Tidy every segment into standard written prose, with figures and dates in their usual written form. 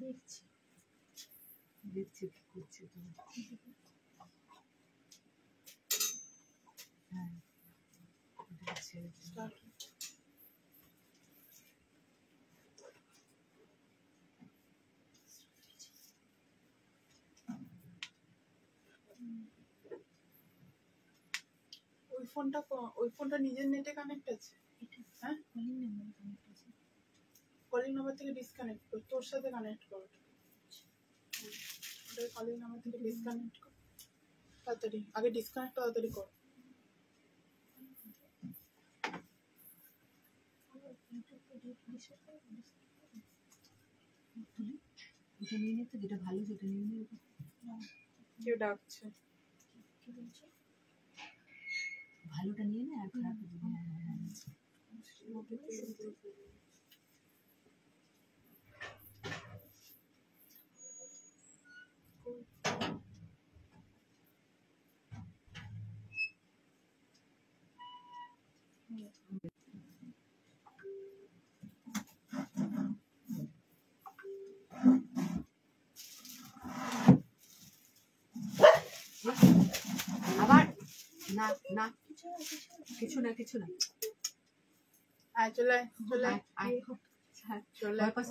দেখছি দেখছি কি করছে তো। হ্যাঁ ওই ফোনটা নিজের নেটে কানেক্ট আছে? হ্যাঁ, কলিং নাম্বার থেকে ডিসকানেক্ট কর, তোর সাথে কানেক্ট কর। কলিং নাম্বার থেকে ডিসকানেক্ট কর তাড়াতাড়ি, আগে ডিসকানেক্ট তাড়াতাড়ি কর। ওটা নিয়ে নে তো, যেটা ভালো সেটা নিয়ে নে। কেউ ডাকছে, ভালোটা নিয়ে নে আর খারাপ আবার না না কিছু না কিছু না। চলে চলে चलो वापस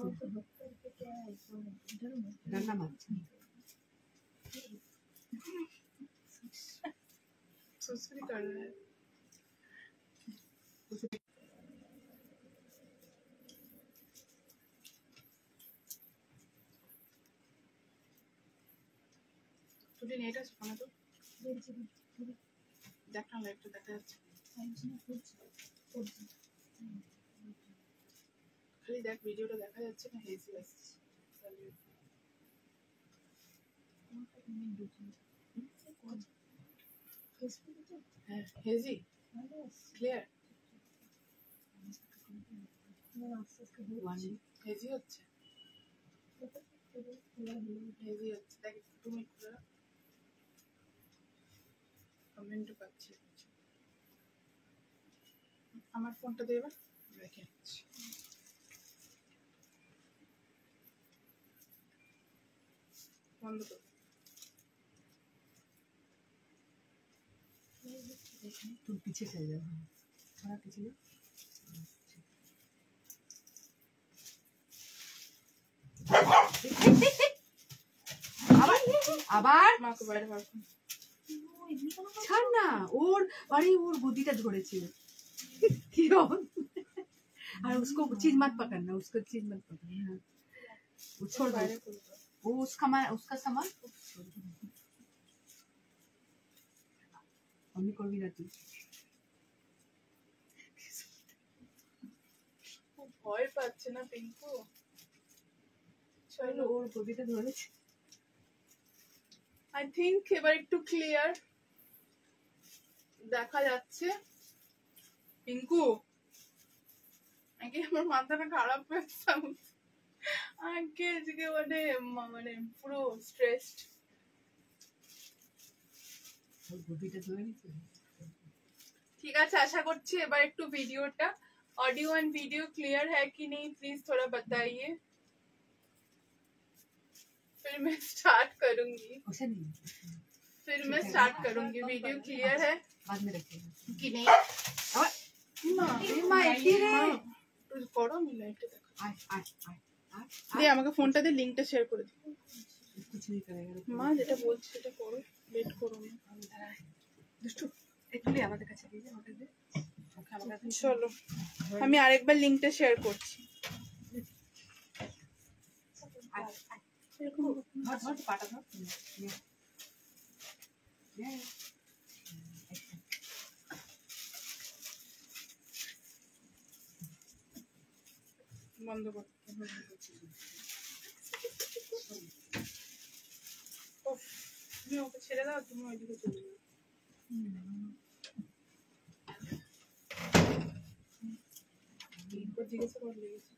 डरना मत। सुसरी कर रहा है। तुझे नेट है सुना तो देखना लाइव तो देखा जाच्छे खाली देख वीडियोটা দেখা যাচ্ছে না হেজি আসছে হেজি ক্লিয়ার হেজি হচ্ছে হেজি হচ্ছে দেখ তুমি কমেন্ট পাচ্ছি আমার ফোনটা দেবা দেখে বন্ধ কর तुम पीछे चले जाओ थोड़ा पीछे আবার মাকে বাইরে বার কর ছাড় না ওর আরে ওর গদিটা ধরেছিল কি और उसको चीज मत पकड़ना उसको चीज मत पकड़ना वो छोड़ दो वो उसका सामान मम्मी को भी रहती ভয় পাচ্ছে না পিঙ্কু চলো ওর গদিটা ধরেছে আই থিংক এবার একটু ক্লিয়ার দেখা যাচ্ছে পিঙ্কু আগে আমার মাথাটা খারাপ হয়ে গেছে আগে আজকে মানে পুরো স্ট্রেসড ঠিক আছে আশা করছি এবার একটু ভিডিওটা ऑडियो एंड वीडियो क्लियर है कि नहीं प्लीज थोड़ा बताइए फिर मैं स्टार्ट करूंगी वीडियो क्लियर है बाद में रखिएगा कि नहीं मां এটি রে তুই করো মিলা এটা দেখো আয় আয় আয় দে আমাকে ফোনটা দিয়ে লিংকটা শেয়ার করে দে कुछ नहीं करेगा মা যেটা বলছি সেটা করো লেট করো না দুষ্টু একটু আমাদের কাছে দিয়ে দে ওটা দে চলো আমি আরেকবার লিংকটা শেয়ার করছি পাটা ধর বন্ধ করতে তুমি ওকে ছেড়ে দাও তুমি ওইদিকে চলে যাও জিজ্ঞাসা করে লেগেছে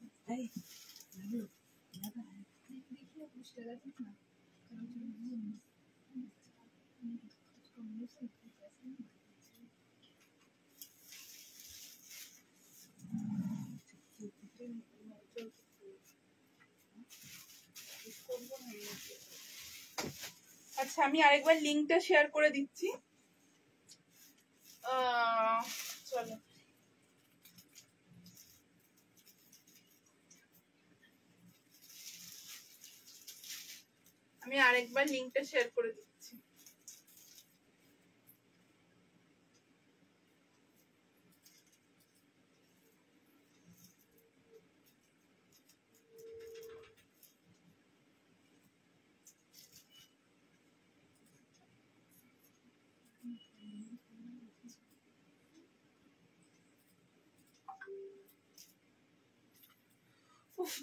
আচ্ছা আমি আরেকবার লিংকটা শেয়ার করে দিচ্ছি। চলো আমি আরেকবার লিংকটা শেয়ার করে দিচ্ছি।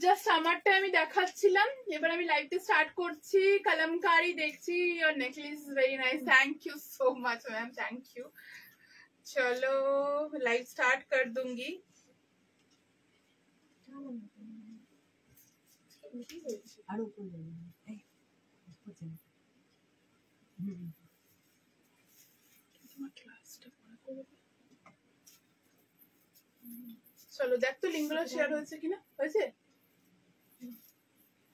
জাস্ট আমারটা আমি দেখাচ্ছিলাম, এবার আমি লাইভটা স্টার্ট করছি। কলমকারি দেখছি, your necklace very nice, thank you so much ma'am, thank you. चलो लाइव स्टार्ट कर दूंगी। আর উপর যাবে এই উপর যাবে তোমার ক্লাসটা পড়া করবে। চলো দেখ তো লিঙ্কগুলো শেয়ার হয়েছে কিনা। হয়েছে?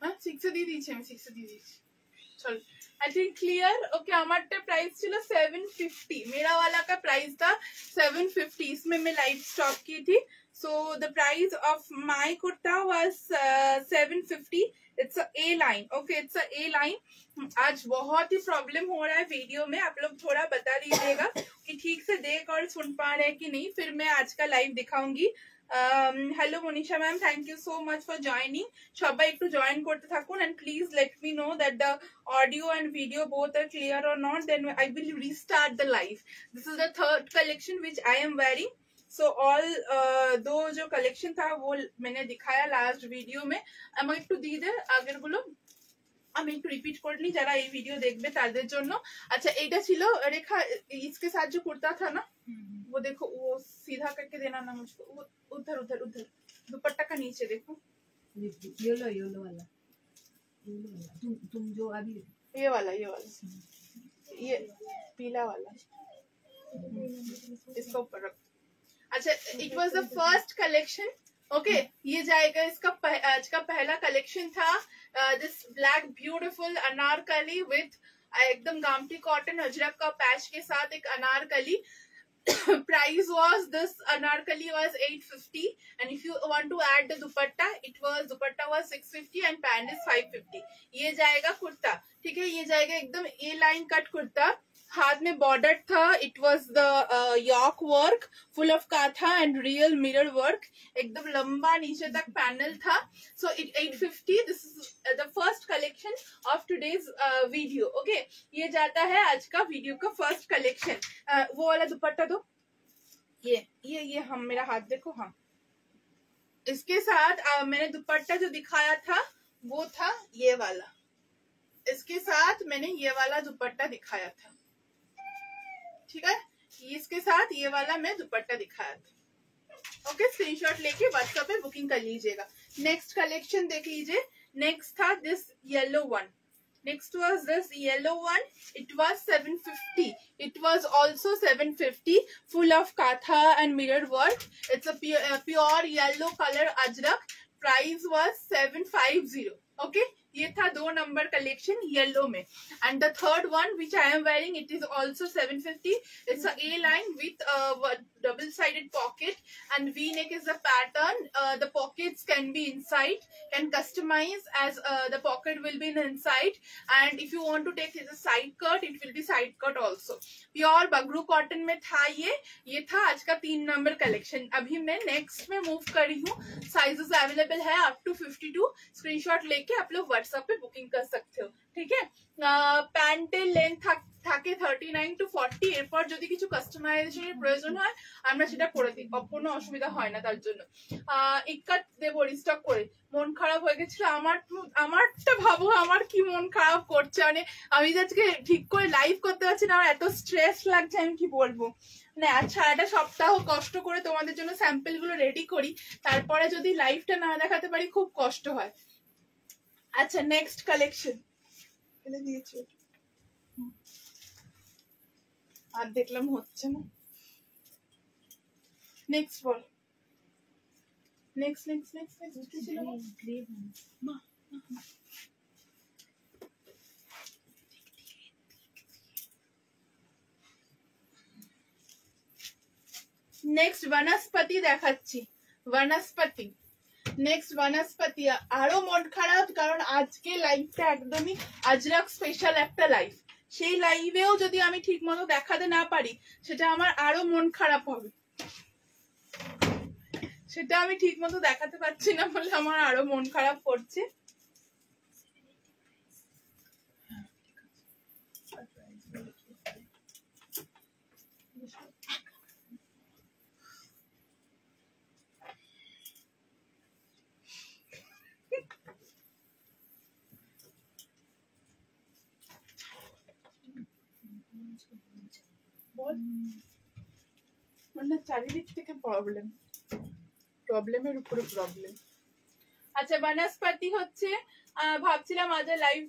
হ্যাঁ 6 দিয়ে দিয়েছি আমি, 6 দিয়ে দিয়েছি। चल आई थिंक क्लियर। ओके हमारा प्राइस चलो 750, मेरा वाला का प्राइस था 750, इसमें मैं लाइव स्टॉप की थी। So the price of my kurta was 750। It's a A line. Okay it's a A line. आज बहुत ही प्रॉब्लम हो रहा है वीडियो में, आप लोग थोड़ा बता दीजिएगा कि ठीक से देख और सुन पा रहे हैं कि नहीं, फिर मैं आज का लाइव दिखाऊंगी। Hello Monisha ma'am, thank you so much for joining. সবাই একটু জয়েন করতে থাকুন and please let me know that the audio and video both are clear or not, then I will restart the live. This is the third collection which I am wearing. So all दो जो collection था वो मैंने दिखाया last video में। আমাকে একটু দিয়ে দে আগের গুলো, আমি একটু রিপিট করে নি যারা এই ভিডিও দেখবে তাদের জন্য। আচ্ছা এইটা ছিল रेखा, इसके साथ जो कुर्ता था ना वो देखो, वो सीधा करके देना ना मुझको, वो उधर उधर उधर दुपट्टा का नीचे देखो, येलो येलो वाला तुम जो अभी ये वाला ये पीला वाला इसको ऊपर रख। अच्छा it was the first collection. Okay ये जाएगा इसका आज का पहला कलेक्शन था। This black beautiful Anarkali with एकदम गामठी कॉटन अजरक का पैच के साथ एक Anarkali. Price was this anarkali was 850 and if you want to add the dupatta dupatta was 650 and pant is 550। ये जाएगा कुर्ता, ठीक है। ये जाएगा एकदम ए लाइन कट कुर्ता, हाथ में बॉर्डर था। It was the yoke work full of kantha and real mirror work, एकदम लंबा नीचे तक पैनल था। So it 850। This is the first collection of today's video. Okay ये जाता है आज का वीडियो का फर्स्ट कलेक्शन। वो वाला दुपट्टा दो, ये हम मेरा हाथ देखो। हाँ इसके साथ मैंने दुपट्टा जो दिखाया था वो था ये वाला, इसके साथ मैंने ये वाला दुपट्टा दिखाया था, ठीक है। इसके साथ ये वाला मैं दुपट्टा दिखाया था। ओके स्क्रीनशॉट लेके व्हाट्सएप पे बुकिंग कर लीजिएगा। नेक्स्ट कलेक्शन देख लीजिए। नेक्स्ट था this yellow one. Next was this yellow one. It was 750. It was also 750, full of katha and mirror work. It's a pure yellow color ajrak. Price was 750. Okay ये था 2 number collection yellow में। And the third one which I am wearing it is also 750। It's a A line with double sided pocket and V neck is the pattern. The pockets can be inside, can customize as the pocket will be inside, and if you want to take as a side cut it will be side cut also. Pure Bagru cotton में था ये था आज का 3 number collection. अभी मैं next में move कर रही हूँ। साइजेस अवेलेबल है अप टू 52। स्क्रीनशॉट लेके आप लोग व्हाट्सएप पे बुकिंग कर सकते हो, ठीक है। প্যান্টের লেন্থ থাকে 39 to 40। এরপর যদি কিছু কাস্টমাইজেশনের প্রয়োজন হয় আমরা সেটা করে দিই, কোনো অসুবিধা হয় না তার জন্য। ইক্কাত দেব রিস্টক করে। মন খারাপ হয়ে গেছিল আমারটা ভাবো আমার কি মন খারাপ করছে, মানে আমি আজকে ঠিক করে লাইভ করতে পারছি না, আমার এত স্ট্রেস লাগছে আমি কি বলবো। মানে আচ্ছা একটা সপ্তাহ কষ্ট করে তোমাদের জন্য স্যাম্পল গুলো রেডি করি, তারপরে যদি লাইভটা না দেখাতে পারি খুব কষ্ট হয়। আচ্ছা নেক্সট কালেকশন ফেলে দিয়েছি আর দেখলাম হচ্ছে না। নেক্সট বল, নেক্সট কি ছিল? নেক্সট বনস্পতি দেখাচ্ছি, বনস্পতি। নেক্সট বনস্পতি। আরো মন খারাপ, কারণ আজকে লাইভটা একদমই আজরাক স্পেশাল একটা লাইভ। সেই লাইভেও যদি আমি ঠিক মতো দেখাতে না পারি, সেটা আমার আরো মন খারাপ হবে। সেটা আমি ঠিক মতো দেখাতে পারছি না বলে আমার আরো মন খারাপ করছে। মানে চারিদিক থেকে প্রবলেমের উপরে প্রবলেম। আচ্ছা বনস্পতি হচ্ছে, ভাবছিলাম আজ লাইভ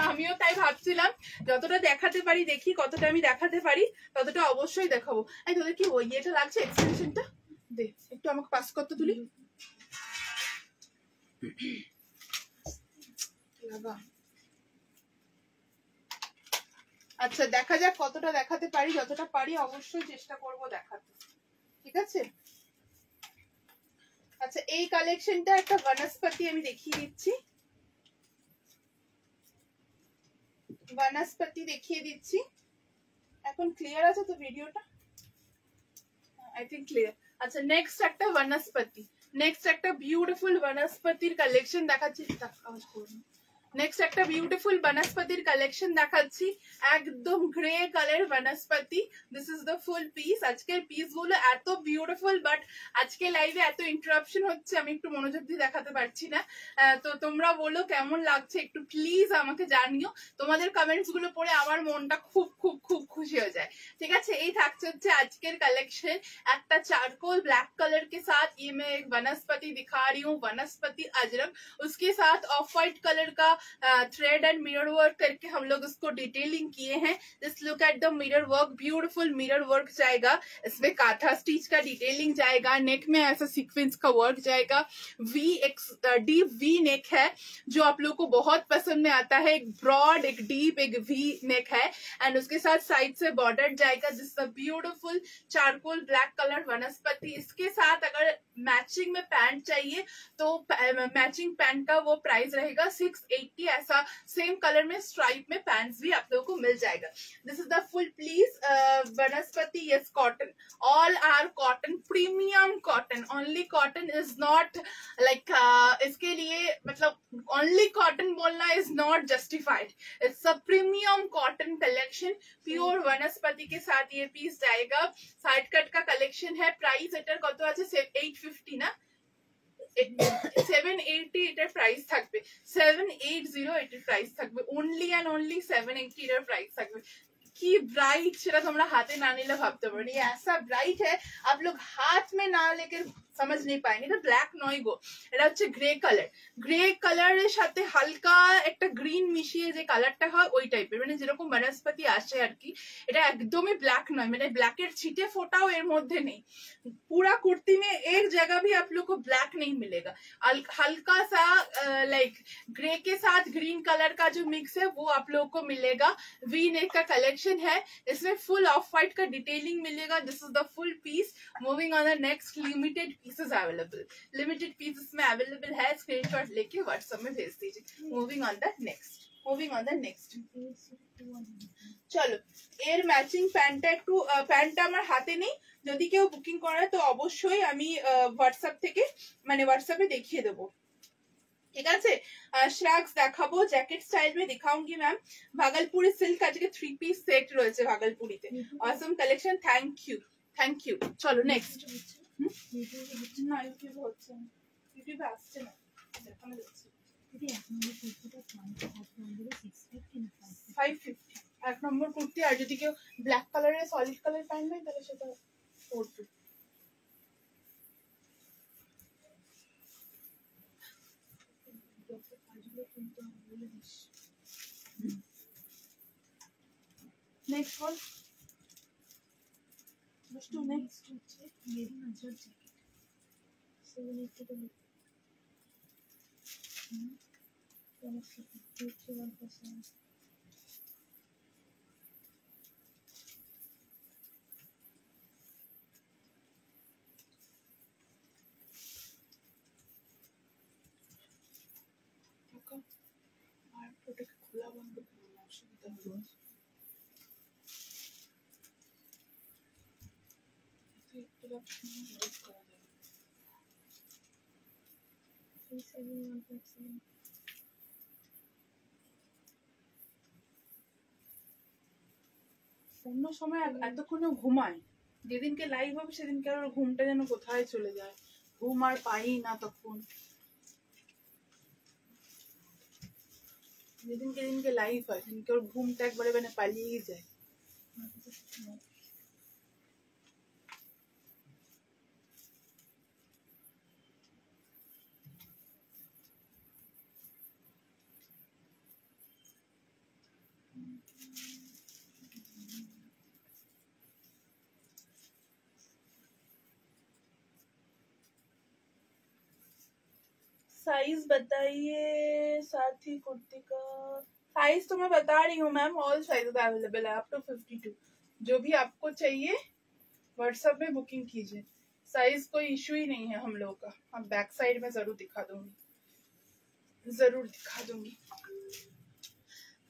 আমিও তাই ভাবছিলাম, যতটা দেখাতে পারি দেখি, কতটা আমি দেখাতে পারি ততটা অবশ্যই দেখাবো। এই তোদের কি ওই এটা লাগছে এক্সটেনশনটা? দে একটু আমাকে পাস করতে তুলি লাগা। আচ্ছা দেখা যাক কতটা দেখাতে পারি, যতটা পারি অবশ্যই চেষ্টা করব দেখাতে, ঠিক আছে? আচ্ছা এই কালেকশনটা একটা বনস্পতি আমি দেখিয়ে দিচ্ছি, বনস্পতি দেখিয়ে দিচ্ছি। এখন ক্লিয়ার আছে তো ভিডিওটা? I think clear. আচ্ছা নেক্সট একটা বনস্পতি, নেক্সট একটা বিউটিফুল বনস্পতির কালেকশন দেখাচ্ছি। নেক্সট একটা বিউটিফুল বনস্পতির কালেকশন দেখাচ্ছি, একদম গ্রে কালার বনস্পতি। This is the full piece. আজকের পিস গুলো এত বিউটিফুল, বাট আজকে লাইভে এত ইন্টারাপশন হচ্ছে, আমি একটু মনোযোগ দিয়ে দেখাতে পারছি না। তো তোমরা বলো কেমন লাগছে, একটু প্লিজ আমাকে জানিও। তোমাদের কমেন্টস গুলো পড়ে আমার মনটা খুব খুব খুব খুশি হয়ে যায়, ঠিক আছে? এই থাকছে হচ্ছে আজকের কালেকশন, একটা चारकोल ब्लैक कलर के साथ। ये मैं एक वनस्पति दिखा रही हूँ, वनस्पति अजरक। उसके साथ ऑफ व्हाइट कलर का थ्रेड एंड मिरर वर्क करके हम लोग उसको डिटेलिंग किए हैं। Just look at the mirror work, beautiful mirror work जाएगा इसमें, काथा स्टिच का डिटेलिंग जाएगा, नेक में ऐसा सीक्वेंस का वर्क जाएगा। डीप वी नेक है जो आप लोग को बहुत पसंद में आता है, एक ब्रॉड, एक डीप, एक वी नेक है। एंड उसके साथ साइड से बॉर्डर जाएगा। This is a beautiful charcoal black colour वनस्पति। इसके साथ अगर मैचिंग में पैंट चाहिए तो मैचिंग पैंट का वो प्राइस रहेगा 680। ऐसा सेम कलर में स्ट्राइप में पैंट्स भी आप लोगों को मिल जाएगा। This is the full please वनस्पति। Yes cotton, all are cotton, premium cotton, only cotton is not like, इसके लिए मतलब ओनली कॉटन बोलना is not justified. It's a premium cotton collection, pure वनस्पति के साथ ये पीस जाएगा। साइड कट का कलेक्शन है। प्राइस एटार कत আছে 850 না, 780 এটার প্রাইস থাকবে, 780 এটার প্রাইস থাকবে, ओनली एंड ओनली 780 এটার প্রাইস থাকবে। কি ব্রাইট সেটা তোমরা হাতে না নিলে ভাবতে পারো না, ऐसा ब्राइट है आप लोग हाथ में ना लेकर समझ नहीं पाएंगे। এটা ব্ল্যাক নয় গো, এটা হচ্ছে গ্রে কালার। গ্রে কালারের সাথে হালকা একটা গ্রিন মিশিয়ে যে কালারটা হয় ওই টাইপের, মানে যেরকম বনস্পতি আসে আর কি। এটা একদমই ব্ল্যাক নয়, মানে ব্ল্যাকের ছিটে ফোটাও এর মধ্যে নেই। पूरा कुर्ती में एक जगह भी आप लोग को ब्लैक नहीं मिलेगा। हल्का सा लाइक ग्रे के साथ ग्रीन कलर का जो मिक्स है वो आप लोग को मिलेगा। वी नेक का कलेक्शन है, इसमें फुल ऑफ व्हाइट का डिटेलिंग मिलेगा। This is the full piece. Moving on the next, limited pieces available, limited pieces में अवेलेबल है। स्क्रीनशॉट लेके व्हाट्सएप में भेज दीजिए। Moving on the next, moving on the next. চলো এর ম্যাচিং প্যান্টটা একটু, প্যান্টটা আমার হাতে নেই, যদি কেউ বুকিং করে তো অবশ্যই আমি হোয়াটসঅ্যাপ থেকে মানে হোয়াটসঅ্যাপে দেখিয়ে দেবো, ঠিক আছে? শ্রাগস দেখাবো, জ্যাকেট স্টাইল में दिखाऊंगी मैम। भागलपुरी सिल्क আজকে 3 পিস সেট রয়েছে ভাগলপুরিতে, awesome collection. Thank you, thank you. চলো নেক্সট। না ইউটিউবে হচ্ছে না, ইউটিউবে আসছে না, দেখানো যাচ্ছে। 550 এক নম্বর কুর্তি। আর যদি কেউ ব্ল্যাক কালারের সলিড কালার প্যান্ট নেয় তাহলে সেটা 450। নেক্সট বল, নেক্সট হচ্ছে মেরি নজর জ্যাকেট 780 অন্য সময় এতক্ষণে ঘুমায়, যেদিনকে লাইভ হবে সেদিনকে আর ওর ঘুমটা যেন কোথায় চলে যায়, ঘুম আর পাই না তখন। যেদিনকে লাইভ হয় সেদিনকে ওর ঘুমটা একবারে মানে পালিয়েই যায়। साइज बताइए साथी कुर्ती का साइज तो मैं बता रही हूँ मैम, ऑल साइजेस अवेलेबल है अप टू 52। जो भी आपको चाहिए व्हाट्सएप में बुकिंग कीजिए, साइज कोई इशू ही नहीं है हम लोगों का। हम बैक साइड में जरूर दिखा दूंगी, जरूर दिखा दूंगी।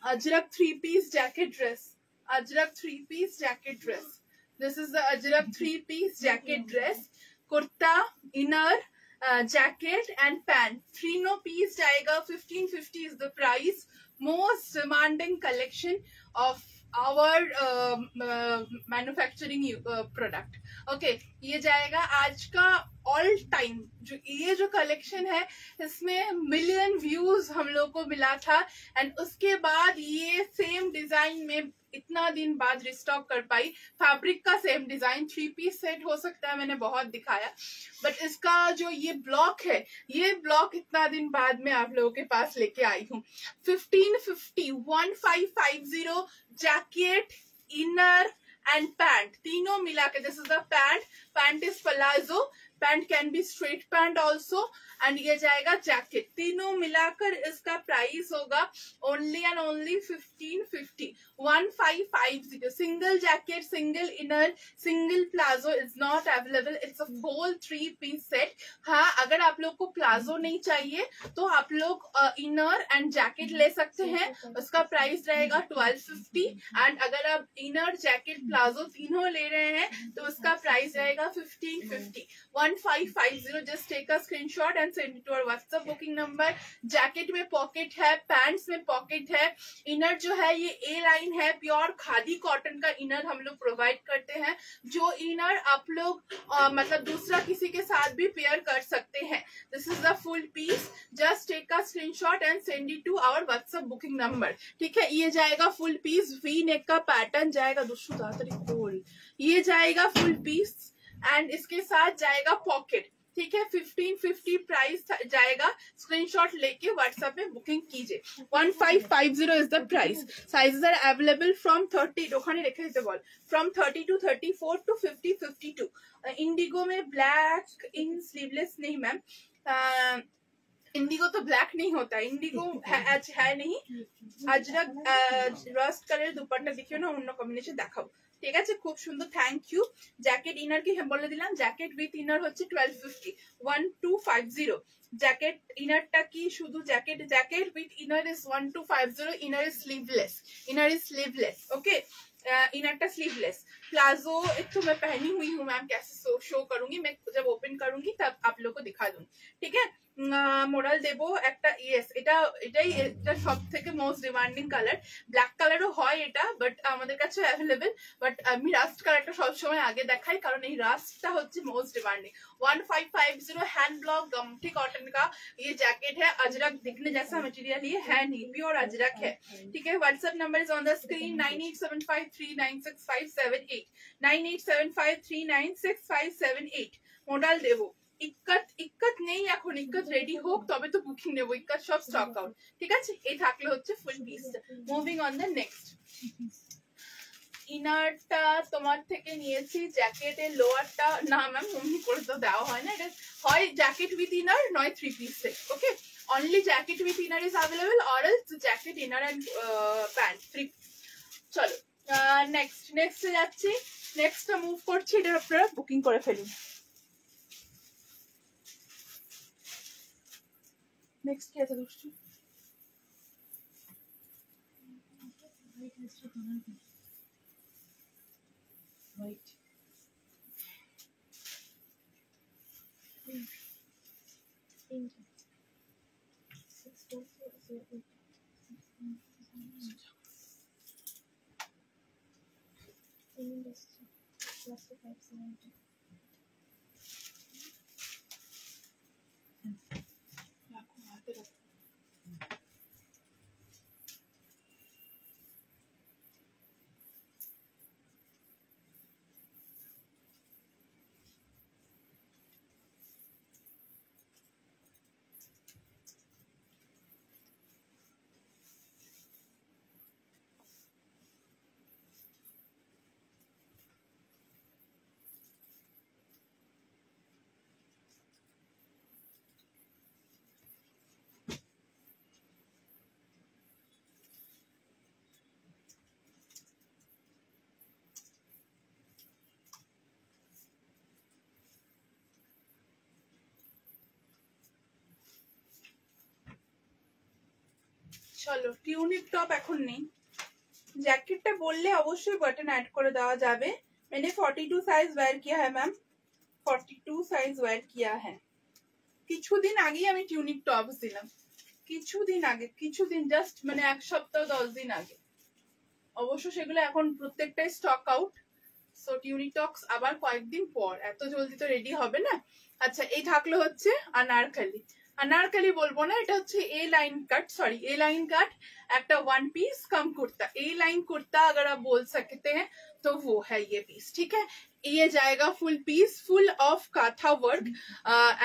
Ajrak 3-piece jacket dress, Ajrak 3-piece jacket dress, this is the Ajrak 3-piece jacket dress, kurta, inner, jacket and pant, 3 piece जाएगा। 1550 is the price, most demanding collection of our manufacturing product। Okay, ये जाएगा आज का ऑल टाइम। जो ये जो कलेक्शन है इसमें मिलियन व्यूज हम लोग को मिला था, एंड उसके बाद ये सेम डिजाइन में इतना दिन बाद रिस्टॉक कर पाई। फैब्रिक का सेम डिजाइन, 3-piece सेट हो सकता है, मैंने बहुत दिखाया, बट इसका जो ये ब्लॉक है, ये ब्लॉक इतना दिन बाद में आप लोगों के पास लेके आई हूँ। 1550 जैकेट, इनर एंड पैंट तीनों मिला के, this is the pant, pant is palazzo, pant can be straight pant also, and ये जाएगा जैकेट। तीनों मिलाकर इसका प्राइस होगा only and only 1550, 1550। Single jacket, single inner, single palazzo is not available, it's a whole 3-piece set. हाँ, अगर आप लोग को प्लाजो नहीं चाहिए तो आप लोग इनर एंड जैकेट ले सकते हैं, उसका प्राइस रहेगा 1250, एंड अगर आप इनर, जैकेट, प्लाजो तीनों ले रहे हैं तो उसका प्राइस रहेगा 1550, 1550। Just take a screenshot and send it to our WhatsApp booking number. Jacket में पॉकेट है, पैंट्स में पॉकेट है, इनर जो है ये ए लाइन है, प्योर खादी कॉटन का इनर हम लोग प्रोवाइड करते हैं, जो इनर आप लोग मतलब दूसरा किसी के साथ भी पेयर कर सकते हैं। This is the full piece, just take a screenshot and send it to our WhatsApp booking number. ठीक है, ये जाएगा फुल पीस, वी नेक का पैटर्न जाएगा, ये जाएगा फुल पीस एंड इसके साथ जाएगा पॉकेट। ठीक है, 1550 प्राइस जाएगा, स्क्रीनशॉट लेके व्हाट्सएप में बुकिंग कीजिए। 1550 is the price. Sizes are available from 30, ओखाने रेखे दिते बोल, फ्रॉम 30 to 34 to 50, 52। इंडिगो में ब्लैक इन स्लीवलेस नहीं मैम, इंडिगो तो ब्लैक नहीं होता, इंडिगो है नहीं। अजरक रस्ट कलर दुपट्टा देखियो ना, অন্য কম্বিনেশন দেখাবো। ঠিক আছে, খুব সুন্দর, থ্যাংক ইউ। জ্যাকেট ইনার কি বলে দিলাম, জ্যাকেট উইথ ইনার হচ্ছে 1250, 1250। জ্যাকেট ইনারটা কি শুধু jacket, jacket with inner is 1250, inner is sleeveless, inner is sleeveless. Okay, इनरटा स्लीवलेस। प्लाजो एक तो मैं पहनी हुई हूँ मैम, कैसे शो करूंगी मैं, जब ओपन करूंगी तब आप लोग को दिखा दूंगी। ठीक है, মোরাল দেবো একটা, ইয়েস এটাই সব থেকে মোস্ট ডিমান্ডিং কালার। ব্ল্যাক কালারও হয় এটা, বাট আমাদের কাছে অ্যাভেলেবেল, বাট আমি রাস্ট কালারটা সবসময় আগে দেখাই, কারণ এই রাস্টটা হচ্ছে मोस्ट डिमांडिंग। 1550 हैंड ब्लॉक गमठी कॉटन का ये जैकेट है। अजरक दिखने जैसा मटेरियल ये है नहीं, प्योर अजरक है। ठीक है, WhatsApp number is on the screen, 9875396578, 9875396578। Modal দেবো। ইক্কত নেই এখন, ইক্কত রেডি হোক তবে তো বুকিং নেবো, ইক্কত সব স্টক আউট। ঠিক আছে, এই থাকলে হচ্ছে ফুল পিসটা। Moving on the next. ইনারটা তোমার থেকে নিয়েছি, জ্যাকেটের লোয়ারটা না ম্যাম অমনি করে তো দেওয়া হয় না, এটা হয় জ্যাকেট উইথ ইনার নয় 3-piece set. Okay, only jacket with inner is available और else jacket inner and pant 3। চলো নেক্সট যাচ্ছি, নেক্সটটা মুভ করছি, এটা আপনারা বুকিং করে ফেলুন। नेक्स्ट क्या था दोस्तों, Right. চলো টিউনিক টপ এখন নেই, জ্যাকেটটা বললে অবশ্যই বাটন অ্যাড করে দেওয়া যাবে। मैंने 42 साइज वेयर किया है मैम, 42 साइज वेयर किया है। কিছুদিন আগেই আমি টিউনিক টপস দিলাম, কিছুদিন আগে, কিছুদিন জাস্ট মানে 1 সপ্তাহ 10 দিন আগে। অবশ্য সেগুলো এখন প্রত্যেকটাই stock out. So tunic tops আবার কয়েকদিন পর, এত জলদি তো রেডি হবে না। আচ্ছা এই থাকলো হচ্ছে अनारकली। अनारकली বলবো না, এটা হচ্ছে ए लाइन कट, सॉरी ए लाइन कट একটা वन पीस कम कुर्ता। ए लाइन कुर्ता अगर आप बोल सकते हैं तो वो है ये पीस, ठीक है। ये जाएगा full piece, full of kantha work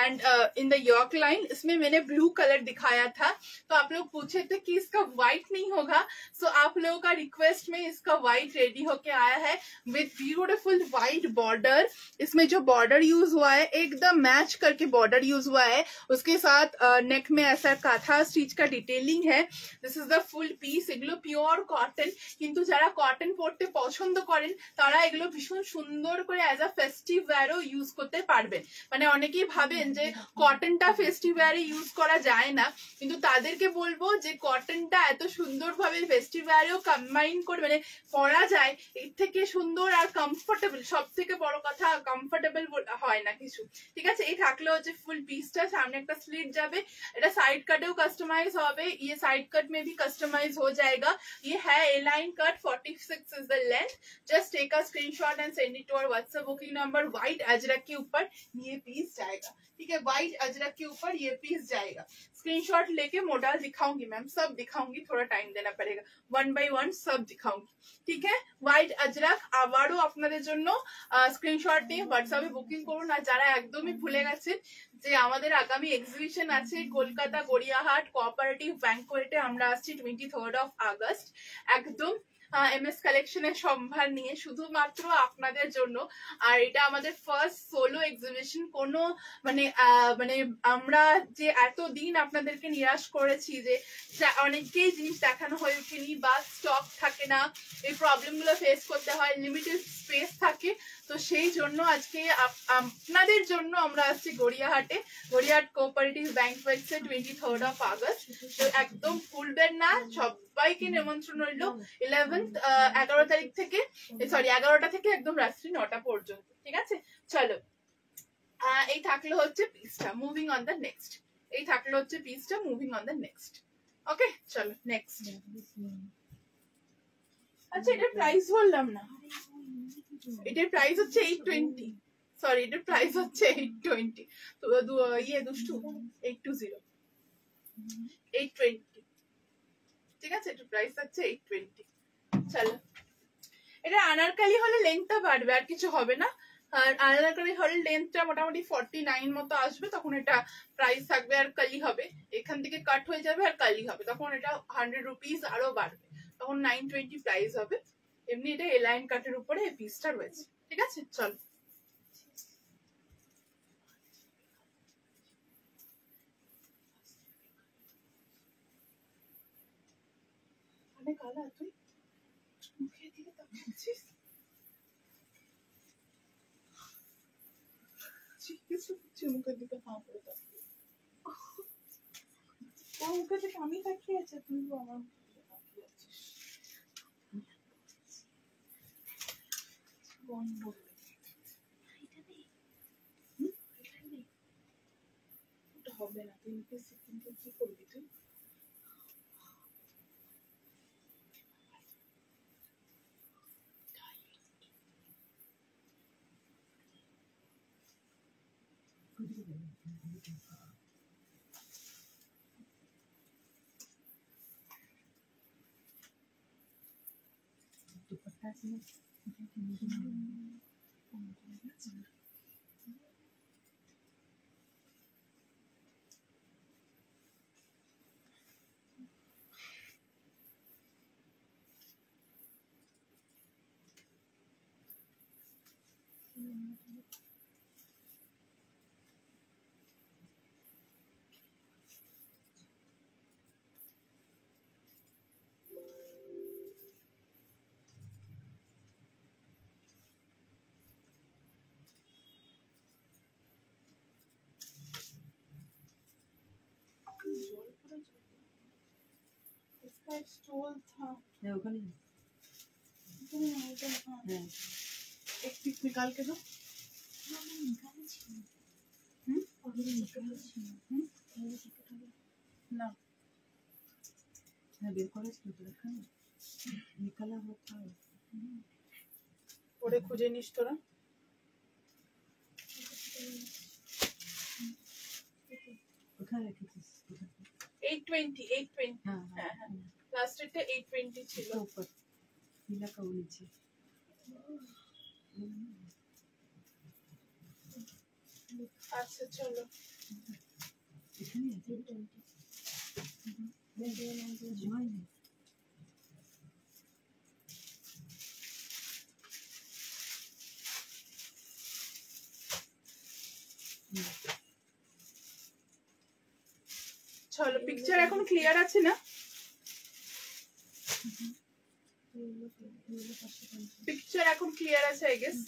and in the yoke line. इसमें मैंने ब्लू कलर दिखाया था, तो आप लोग पूछे थे कि इसका व्हाइट नहीं होगा। सो आप लोगों का रिक्वेस्ट में इसका व्हाइट रेडी होके आया है विद ब्यूटीफुल व्हाइट बॉर्डर। इसमें जो बॉर्डर यूज हुआ है एकदम मैच करके बॉर्डर यूज हुआ है, उसके साथ नेक में ऐसा काथा स्टिच का डिटेलिंग है। This is the full piece. এগুলো পিওর কটন, কিন্তু যারা কটন পরতে পছন্দ করেন তারা এগুলো ভীষণ সুন্দর করে অ্যাজ আ ফেস্টিভ ওয়্যারও ইউজ করতে পারবেন। মানে অনেকেই ভাবেন যে কটনটা ফেস্টিভ ওয়্যারে ইউজ করা যায় না, কিন্তু তাদেরকে বলবো যে কটনটা এত সুন্দরভাবে ফেস্টিভ ওয়্যারেও কম্বাইন করে মানে পরা যায়, এর থেকে সুন্দর আর কমফোর্টেবল, সব থেকে বড় কথা কমফোর্টেবল হয় না কিছু, ঠিক আছে। এই থাকলে হচ্ছে ফুল পিসটা, সামনে একটা স্লিট যাবে, এটা সাइड कटेও कस्टमाइज হবে, ये साइड कट में भी कस्टमाइज हो जाएगा। ये है A line cut, 46 is the length. Just take a screenshot and send it to our WhatsApp booking number. White ajrakh के ऊपर ये पीस जाएगा, ठीक है। व्हाइट अजरक के ऊपर ये पीस जाएगा। स्क्रीनशॉट लेके मॉडल दिखाऊंगी मैम, सब दिखाऊंगी, थोड़ा टाइम देना पड़ेगा, 1 बाय 1 सब दिखाऊंगी, ठीक है। व्हाइट अजरक আবারও আপনাদের জন্য স্ক্রিনশট নিয়ে হোয়াটসঅ্যাপে বুকিং করুন। আর যারা একদমই ভুলে গেছেন যে আমাদের আগামী এক্সিবিশন আছে কলকাতা গড়িয়াহাট কোঅপারেটিভ ব্যাংকোয়েটে, আমরা আসছি 23rd of আগস্ট, একদম এমএস কালেকশনের সম্ভার নিয়ে শুধুমাত্র আপনাদের জন্য। আর এটা আমাদের ফার্স্ট সোলো এক্সিবিশন। কোনো মানে মানে আমরা যে এতদিন আপনাদেরকে নিরাশ করেছি যে অনেককেই জিনিস দেখানো হয়ে ওঠেনি বা স্টক থাকে না, এই প্রবলেমগুলো ফেস করতে হয়, লিমিটেড স্পেস থাকে, তো সেই জন্য আজকে আপনাদের জন্য আমরা আসছি গড়িয়াহাটে, গড়িয়াহাট কোঅপারেটিভ ব্যাংকোয়েটসে 23rd of আগস্ট। তো একদম ভুলবেন না, সবাইকে নিমন্ত্রণ রইল 11 তারিখ থেকে, সরি 11টা থেকে একদম রাত্রি 9টা পর্যন্ত, ঠিক আছে। চলো এই থাকলো হচ্ছে পিসটা, মুভিং অন দ্য নেক্সট। এই থাকলো হচ্ছে পিসটা, মুভিং অন দ্য নেক্সট। ওকে চলো নেক্সট। আচ্ছা এটার প্রাইস বললাম না, এটার প্রাইস হচ্ছে 820, সরি এটার প্রাইস হচ্ছে 820। তো ইয়ে দুষ্টু 820, 820, ঠিক আছে। এটার প্রাইস হচ্ছে 820। চলো এটা আনারকালি হলে লেন্থটা বাড়বে, আর কিছু হবে না। আর আনারকালি হলে লেন্থটা মোটামুটি 49 মতো আসবে, তখন এটা প্রাইস থাকবে। আর কালি হবে, এখান থেকে কাট হয়ে যাবে আর কালি হবে, তখন এটা 100 রুপিস আরো বাড়বে, তখন 920 প্রাইস হবে। এমনি এটা এ লাইন কাটের উপরে এই পিসটা রয়েছে, ঠিক আছে। চলো কালা তুই মুখের দিকে তাকিয়েছিস, মুখের দিকে হাঁ করে তাকিয়ে, ও মুখের দিকে আমি তাকিয়ে আছে, তুই আমার মুখের দিকে তাকিয়ে আছিস। হবে না, তুই কি করবি তুই? दुपट्टा से इसका एक स्टोल था, है ओखाने है एक पीस निकाल के दो। ना है बेर করে ছিল তো দেখা নিকালা होता है ওরে খুঁজে নিস তোরা। ওখানে রেখেছিস 820 হ্যাঁ হ্যাঁ হ্যাঁ হ্যাঁ, লাস্টেরটা 820 ছিল। तो ऊपर नीला का वो नीचे আচ্ছা চলো, এখানে আছে জয় নেই চলো পিকচার এখন ক্লিয়ার আছে না? পিকচার এখন ক্লিয়ার আছে আই গেস।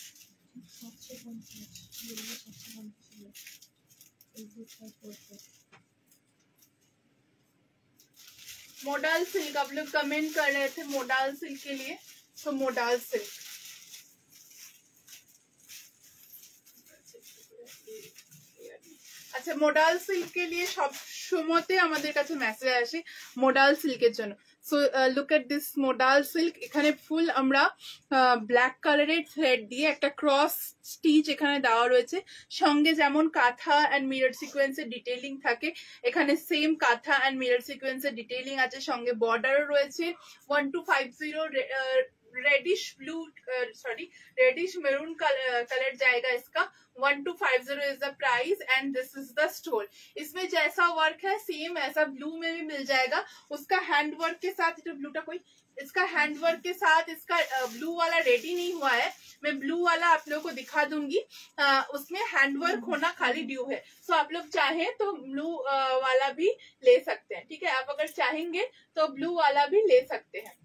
मोडाल सिल्क, आप लोग कमेंट कर रहे थे मोडाल सिल्क के लिए, तो मोडाल सिल्क। আচ্ছা মোডাল সিল্কের लिए সব সময়তে আমাদের কাছে মেসেজ আসে মোডাল সিল্কের জন্য। So look at this modal silk, এখানে ফুল আমরা ব্ল্যাক কালারের থ্রেড দিয়ে একটা ক্রস স্টিচ এখানে দেওয়া রয়েছে, সঙ্গে যেমন কাঁথা অ্যান্ড মিরর সিকোয়েন্সের ডিটেইলিং থাকে এখানে সেম কাঁথা অ্যান্ড মিরর সিকোয়েন্সের ডিটেইলিং আছে, সঙ্গে বর্ডারও রয়েছে 1250 reddish blue reddish maroon colour जाएगा इसका। 1250 is the price and this is the stole. इसमें जैसा वर्क है सेम ऐसा ब्लू में भी मिल जाएगा, उसका हैंड वर्क के साथ, ब्लूटा कोई इसका हैंड वर्क के साथ इसका ब्लू वाला रेडी नहीं हुआ है, मैं ब्लू वाला आप लोगों को दिखा दूंगी। उसमें हैंड वर्क होना खाली ड्यू है, सो आप लोग चाहें तो ब्लू वाला भी ले सकते हैं, ठीक है। आप अगर चाहेंगे तो ब्लू वाला भी ले सकते हैं।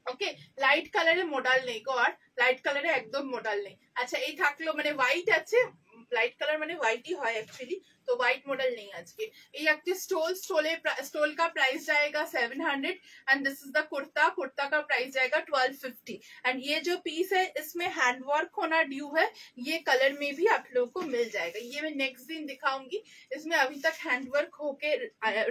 ওকে, লাইট কালারে মডাল নেই গো, আর লাইট কালারে একদম মডাল নেই। আচ্ছা এই থাকলো, মানে হোয়াইট আছে, লাইট কালার মানে হোয়াইটই হয় অ্যাকচুয়ালি, तो व्हाइट मॉडल नहीं आज के। ये एक स्टोल का प्राइस जाएगा 700 and this is the kurta, kurta का प्राइस जाएगा 1250 एंड ये जो पीस है इसमें हैंड वर्क होना ड्यू है, ये कलर में भी आप लोगों को मिल जाएगा। ये मैं नेक्स्ट दिन दिखाऊंगी, इसमें अभी तक हैंड वर्क होके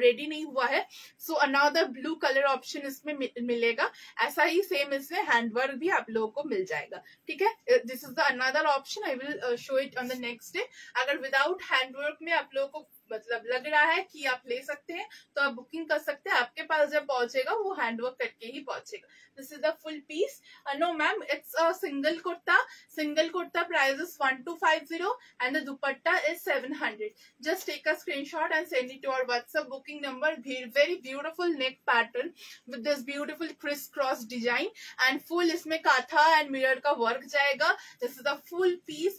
रेडी नहीं हुआ है, so another blue colour option इसमें मिलेगा, ऐसा ही सेम इसमें हैंड वर्क भी आप लोगों को मिल जाएगा, ठीक है। This is the another option, I will show it on the next day. अगर विदाउट हैंड वर्क में आप लोगों को मतलब लग रहा है कि आप ले सकते हैं तो आप बुकिंग कर सकते हैं, आपके पास जब पहुंचेगा वो हैंडवर्क करके ही पहुंचेगा। This is the full piece. No ma'am, it's a single kurta, single kurta price is 1250 and the dupatta is 700। Just take a screenshot and send it to our WhatsApp booking number. Very beautiful neck pattern with this beautiful criss cross design and full इसमें काथा and mirror का work जाएगा। This is the full piece.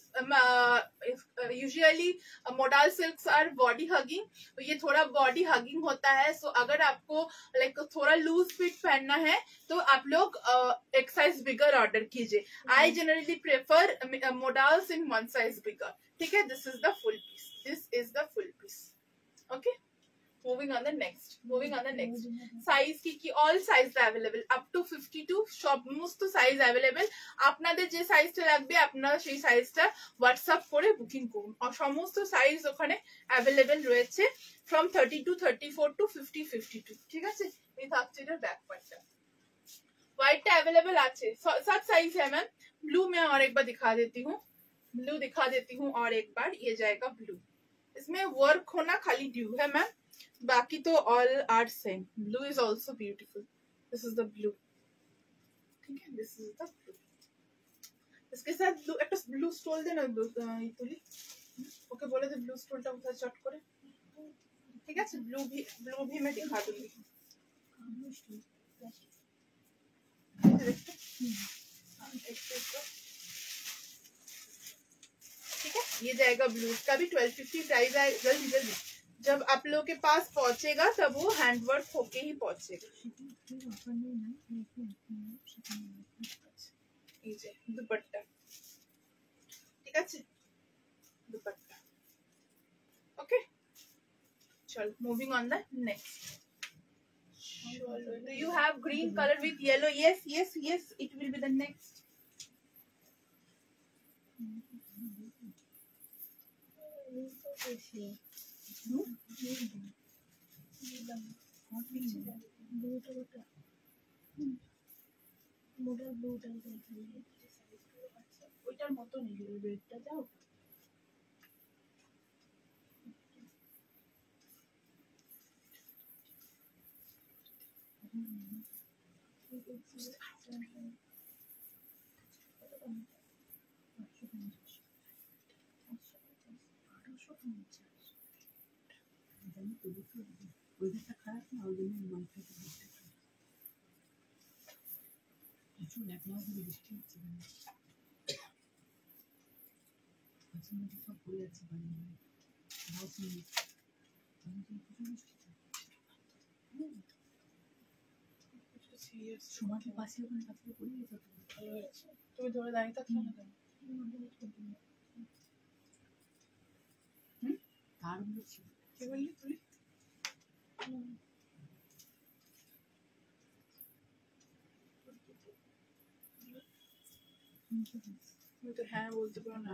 Usually modal silks are body hugging, तो ये थोड़ा body hugging होता है, सो अगर आपको लाइक थोड़ा लूज फिट पहनना है तो आप लोग एक साइज बिगर ऑर्डर कीजिए। I generally prefer models in 1 size bigger, ठीक है। This is the full piece, this is the full piece, okay. Moving on the next. Size কি all size available up to 52 সমস্ত size available. আপনাদের যে সাইজটা লাগবে আপনারা সেই সাইজটা হোয়াটসঅ্যাপ করে বুকিং করুন। আর সমস্ত সাইজ ওখানে available রয়েছে from 32, 34 to 50, 52। ঠিক আছে, এই থাকছে এটার ব্যাক পার্টটা। व्हाइट अवेलेबल আছে, सब साइज है मैम। ब्लू में और एक बार दिखा देती हूँ और एक बार ये जाएगा ब्लू। इसमें वर्क होना खाली ड्यू है मैम, बाकी तो all are same. Blue is also beautiful. This is the blue, ठीक है, दिस इज द ब्लू। इसके साथ ब्लू एक ब्लू स्टोल देना तुली, ओके बोले दे ब्लू स्टोलটা उधर चट করে, ঠিক আছে। ब्लू भी मैं दिखा दूंगी। ठीक है, ये जाएगा ब्लू, इसका भी 1250 प्राइस है। जल्दी जल्दी जब आप लोगों के पास पहुंचेगा तब वो हैंडवर्क होके ही पहुंचेगा। दुपट्टा, ठीक है, दुपट्टा। ओके, चलो moving on the next. Do you have green color with yellow? Yes, it will be the next. ওইটার মতো নেই, রেডটা দাও। ওয়েদারটা খারাপ না, ওই জন্য মালটা প্রচুর একমাস ধরে বৃষ্টি হচ্ছে, সব পড়ে যাচ্ছে বাড়ি। সমাজের পাশে ওখানে কাছে পড়ে গেছে, ভালো হয়েছে। তুমি ধরে দাঁড়িয়ে থাকছো না কেন? তার বলছি কি বললি তুই? তো হ্যাঁ বলতে পারো না।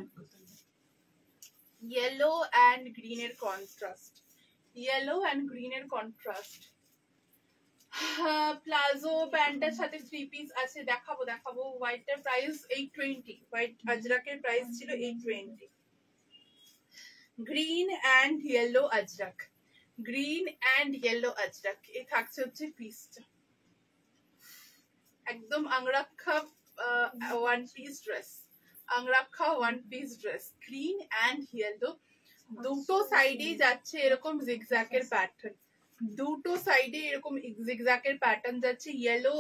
येलो एंड ग्रीन এর কন্ট্রাস্ট, येलो एंड ग्रीन এর কন্ট্রাস্ট। প্লাজো প্যান্টের সাথে থ্রি পিস আছে, দেখাবো। হোয়াইটের প্রাইস 820, হোয়াইট আজরাকের প্রাইস ছিল 820। গ্রিন এন্ড ইয়েলো আজরাক, এই থাকছে হচ্ছে পিসটা, একদম angrakha one piece dress, green and yellow. দুটো সাইডেই যাচ্ছে এরকম জিগজ্যাগের প্যাটার্ন, যাচ্ছে। येलो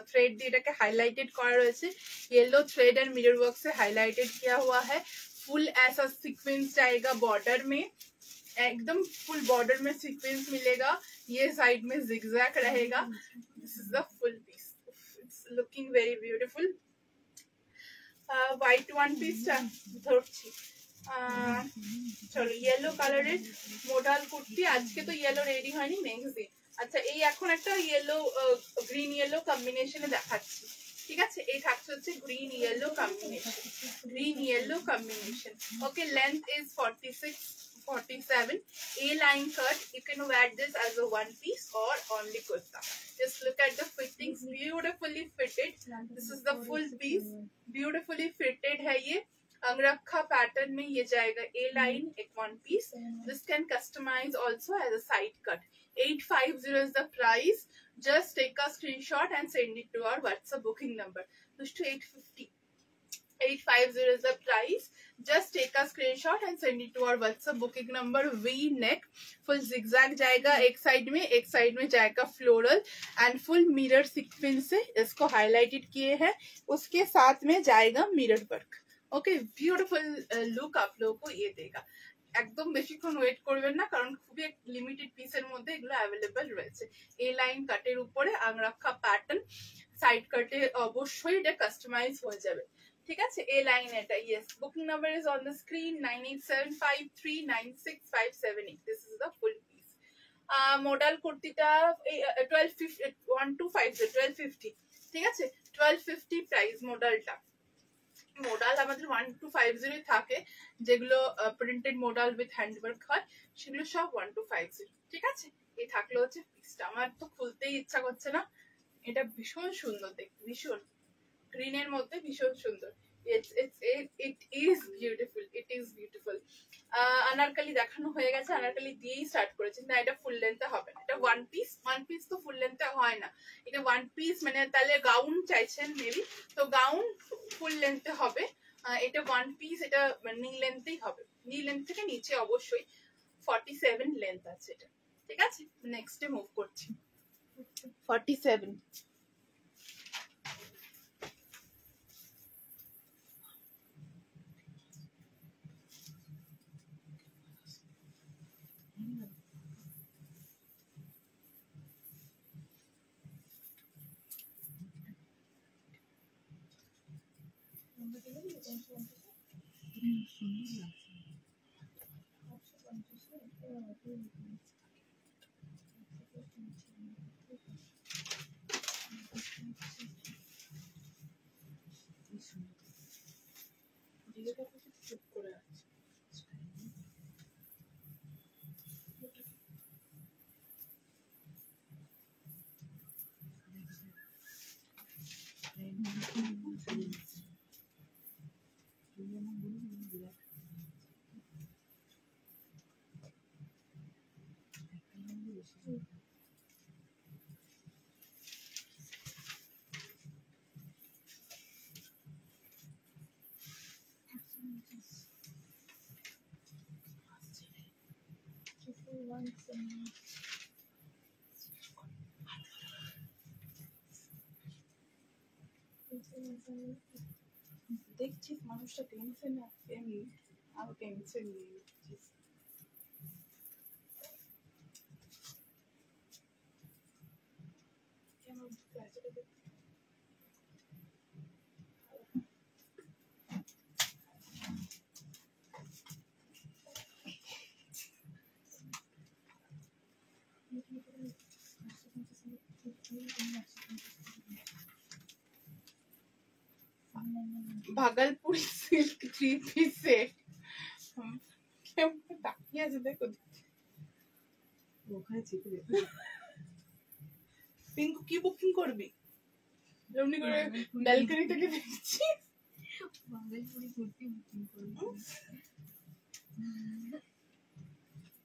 थ्रेड দিয়ে এটাকে হাইলাইটেড করা রয়েছে, yellow thread and mirror work से हाइलाइटेड किया हुआ है। फुल ऐसा सीक्वेंस जाएगा बॉर्डर में, एकदम फुल बॉर्डर में सीक्वेंस मिलेगा। ये साइड में जिगजैग रहेगा। This is the full piece, it's looking very beautiful. White one piece ধরছি। চলো ইয়েলো কালারের মডাল কুর্তি, আজকে তো ইয়েলো রেডি হয়নি, নেক্সট ডে। আচ্ছা, এই এখন একটা ইয়েলো গ্রিন ইয়েলো কম্বিনেশনে দেখাচ্ছি, ঠিক আছে। এই থাকছে হচ্ছে green yellow combination. Okay, length is 46, 47, A line cut. You can wear this as a one piece or only kurta. Just look at the fittings, beautifully fitted. This is the full piece, beautifully fitted है ये। अंगरखा pattern में ये जाएगा A line, एक one piece. This can customize also as a side cut. 850 is the price. Just take a screenshot and send it to our WhatsApp booking number. This to 850. 850 is the price. Just take a screenshot and send it to our WhatsApp booking number. V neck, full zigzag जाएगा एक side में जाएगा floral and full mirror sequence से इसको highlighted किए हैं, उसके साथ में जाएगा mirror work. Okay, beautiful look आप लोगों को ये देगा। একদম বেশিক্ষণ ওয়েট করবেন না, কারণ খুবই লিমিটেড পিসের মধ্যে এগুলো অ্যাভেলেবল রয়েছে। এ লাইন কাটের উপরে আংরাক্ষা প্যাটার্ন, সাইড কাটে অবশ্যই এটা কাস্টমাইজ হয়ে যাবে, ঠিক আছে। এ লাইন এটা, yes. Booking number is on the screen, 9875396578। This is the full piece. Modal কুর্তিটা 1250 ঠিক আছে, 1250 প্রাইস মডালটা। মডাল আমাদের 1250 থাকে, যেগুলো প্রিন্টেড মডাল উইথ হ্যান্ডওয়ার্ক হয় সেগুলো সব 1250, ঠিক আছে। এই থাকলো হচ্ছে পিসটা, আমার তো খুলতেই ইচ্ছা করছে না। এটা ভীষণ সুন্দর দেখতে, ভীষণ গ্রিনের মধ্যে ভীষণ সুন্দর। it is beautiful. আনারকলি দেখানো হয়ে গেছে, আনারকলি দিয়েই স্টার্ট করেছি না, এটা ফুল লেন্থে হবে না, এটা ওয়ান পিস তো ফুল লেন্থে হয় না, এটা ওয়ান পিস মানে তাহলে গাউন চাইছেন মেবি, তো গাউন ফুল লেন্থে হবে। এটা ওয়ান পিস, এটা নি লেন্থেই হবে, নি লেন্থ থেকে নিচে অবশ্যই 47 লেন্থ আছে এটা, ঠিক আছে। নেক্সটে মুভ করছি, 47। চুপ করে আছে। দেখছিস মানুষটা টেনশন আছে, আমি আরো টেনশন নিয়ে নিচ্ছিস। কেমন ভাগলপুরি সিল্ক 3 পিস সেট, কেমন তাকিয়ে আছে দেখো। ওখানে চেপে দেখো, পিঙ্কু কি বুকিং করবি? এমনি করে ব্যালকনি থেকে দেখছি। ভাগলপুরি কুর্তি বুকিং করবো।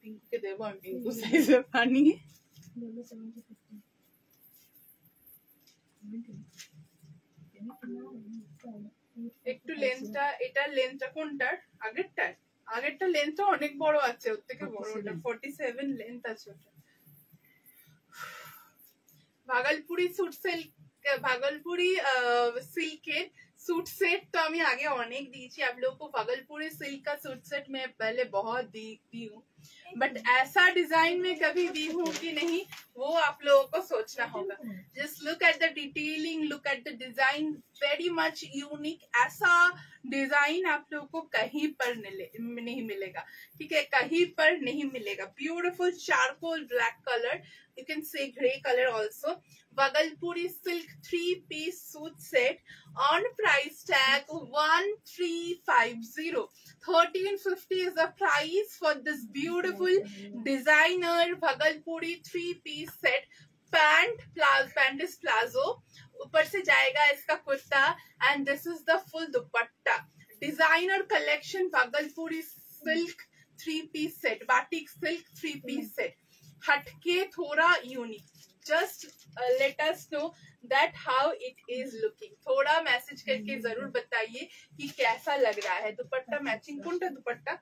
পিঙ্কুকে দেবো আমি, পিঙ্কু সাইজে বানিয়ে। একটু লেন্থটা, এটা লেন্থটা কোনটার? আগেরটা লেন্থটা অনেক বড় আছে, ওর থেকে বড়, ওটা 47 লেন্থ আছে ওটা। ভাগলপুরি सिल्क सूट सेट तो मैं आगे अनेक दीजिए, आप लोगों को भागलपुरी सिल्क का सूट सेट मैं पहले बहुत दी हूँ, बट ऐसा डिजाइन में कभी दी हूँ कि नहीं वो आप लोगों को सोचना होगा। Just look at the detailing, look at the design, very much unique. ऐसा डिजाइन आप लोगों को कहीं पर नहीं मिलेगा, ठीक है, कहीं पर नहीं मिलेगा। Beautiful charcoal black colour, you can say gray color also. Bhagalpuri silk 3-piece suit set on price tag 1350. 1350 is the price for this beautiful designer Bhagalpuri 3-piece set. Pant is plazo, ऊपर से जाएगा इसका kurta, and this is the full dupatta. Designer collection Bhagalpuri silk 3-piece set, batik silk 3-piece set. हटके थोड़ा unique, just let us know that how it is looking. थोड़ा message करके जरूर बताइए कि कैसा लग रहा है। दुपट्टा मैचिंग कोनटा दुपट्टा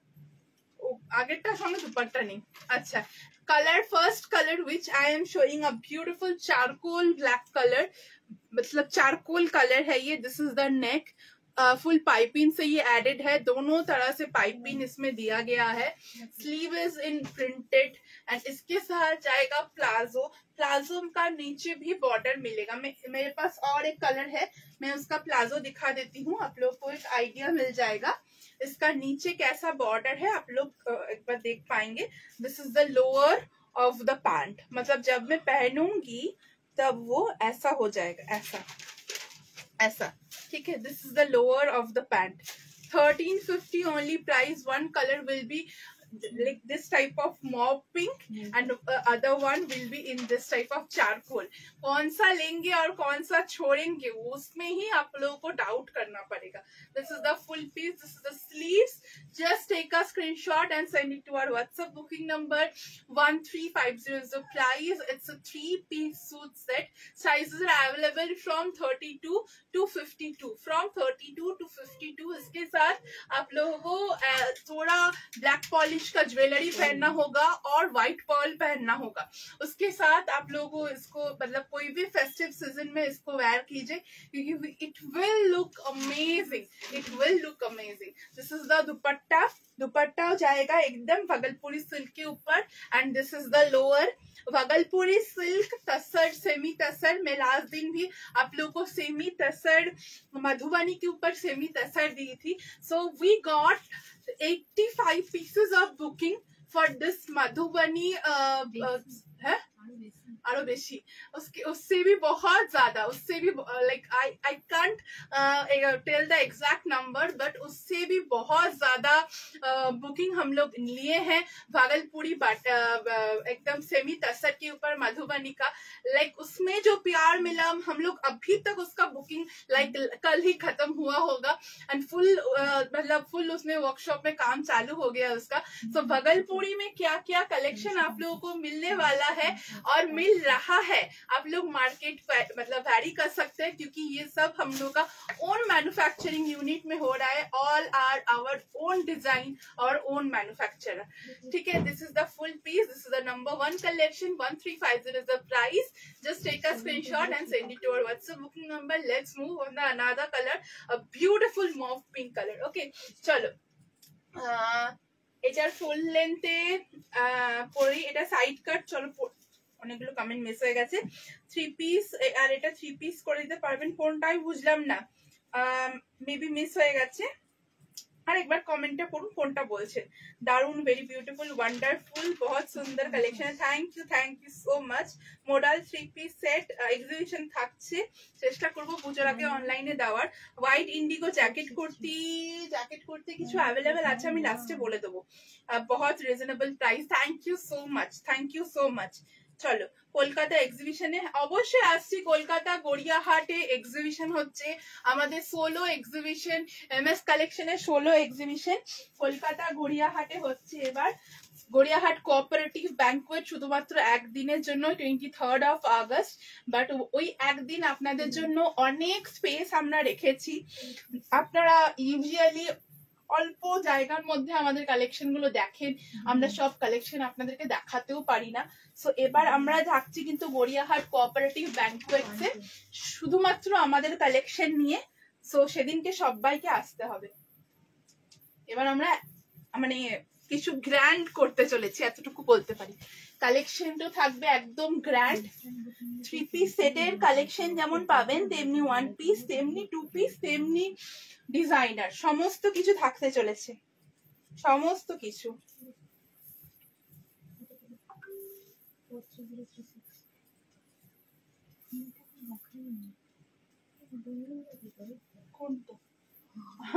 आगेरटा संगे दुपट्टा नहीं, अच्छा। Colour, first colour which I am showing a beautiful charcoal black colour, मतलब चारकोल कलर है ये। This is the neck, full piping से ये एडेड है, दोनों तरह से पाइपिंग इसमें दिया गया है। Sleeve is in printed, and इसके साथ जाएगा प्लाजो। प्लाजो का नीचे भी बॉर्डर मिलेगा। मेरे पास और एक कलर है, मैं उसका प्लाजो दिखा देती हूँ, आप लोग को एक आइडिया मिल जाएगा इसका नीचे कैसा बॉर्डर है, आप लोग एक बार देख पाएंगे। This is the lower of the pant. मतलब जब मैं पहनूंगी तब वो ऐसा हो जाएगा, ऐसा ऐसा, ठीक है. This is the lower of the pant. 1350 only price. One color will be like this type of mauve pink and other one will be in this type of charcoal. कौन सा लेंगे और कौन सा छोड़ेंगे उसमें ही आप लोगों को डाउट करना पड़ेगा. This is the full piece. This is the sleeves. Just take a screenshot and send it to our WhatsApp. Booking number 1350 is the price. It's a 3-piece suit set. Sizes are available from 32 to 52. From 32 to 52. इसके साथ आप लोगों को थोड़ा black polish का jewellery पहनना होगा और व्हाइट पर्ल पहनना होगा. उसके साथ आप लोगों को इसको मतलब कोई भी फेस्टिव सीजन में इसको वेयर कीजिए क्योंकि it will look amazing. It will look amazing. This is the dupatta. Dupatta जाएगा एकदम भागलपुरी सिल्क के ऊपर and this is the lower. Bhagalpuri silk tussar, semi tussar. मैं लास्ट दिन भी आप लोगों को सेमी तसर मधुबनी के ऊपर सेमी तसर दी थी. So we got 85 pieces of booking for this Madhubani है आरो बेशी. उसके उससे भी बहुत ज्यादा, उससे भी like I can't tell the exact number but उससे भी बहुत ज्यादा बुकिंग हम लोग लिए हैं भागलपुरी एकदम सेमी तसर के ऊपर मधुबनी का. लाइक उसमें जो प्यार मिला हम लोग अभी तक उसका बुकिंग लाइक कल ही खत्म हुआ होगा एंड फुल मतलब फुल उसमें वर्कशॉप में काम चालू हो गया उसका. सो भागलपुरी में क्या क्या कलेक्शन आप लोगों को मिलने वाला है और मिल रहा है आप लोग मार्केट मतलब वैरी कर सकते हैं क्योंकि ये सब हम लोग का ओन मैन्युफैक्चरिंग यूनिट में हो रहा है. All are our own design और ओन मैन्युफैक्चरर. ठीक है. This is the full piece. This is the number 1 collection. 1350 is the price. Just take a screenshot and send it to our WhatsApp booking number. Let's move on the another color, a beautiful mauve pink color. Okay, চলো এটার ফুল লেন্থে পরি. এটা side কাট. চলো অনেকগুলো comment miss হয়ে গেছে. 3 piece আর এটা 3 piece করে দিতে পারবেন কোনটাই বুঝলাম না. মেবি মিস হয়ে গেছে. আর একবার কমেন্টটা পড়ুন কোনটা বলছেন. দারুন, ভেরি বিউটিফুল, ওয়ান্ডারফুল, বহুত সুন্দর collection. Thank you so much. Modal 3 piece set exhibition থাকছে, চেষ্টা করব পুজোর আগে অনলাইনে দেওয়ার. হোয়াইট ইন্ডিগো জ্যাকেট কুর্তি কিছু অ্যাভেলেবেল আছে, আমি লাস্টে বলে দেবো. বহুত reasonable price. Thank you so much. চলো কলকাতা এক্সিবিশনে অবশ্যই আসছি. কলকাতা গড়িয়াহাটে এক্সিবিশন হচ্ছে আমাদের সোলো এক্সিবিশন, এমএস কালেকশনের সোলো এক্সিবিশন কলকাতা গড়িয়াহাটে হচ্ছে এবার. গড়িয়াহাট কোঅপারেটিভ ব্যাংকুয়েট শুধুমাত্র একদিনের জন্য 23rd of August. বাট ওই একদিন আপনাদের জন্য অনেক স্পেস আমরা রেখেছি. আপনারা ইউজুয়ালি অল্প জায়গার মধ্যে আমাদের কালেকশন গুলো দেখেন, আমরা সব কালেকশন আপনাদেরকে দেখাতেও পারি না. সো এবার আমরা থাকছি কিন্তু গড়িয়াহাট কোঅপারেটিভ ব্যাংকুয়েটসে শুধুমাত্র আমাদের কালেকশন নিয়ে. সো সেদিনকে সবাইকে আসতে হবে. এবার আমরা মানে কিছু গ্র্যান্ড করতে চলেছি, এতটুকু বলতে পারি. কালেকশনটা থাকবে একদম গ্র্যান্ড. 3 পিস সেটের কালেকশন যেমন পাবেন তেমনি 1 পিস, তেমনি 2 পিস, তেমনি ডিজাইনার, সমস্ত কিছু থাকতে চলেছে. সমস্ত কিছু. কোনটা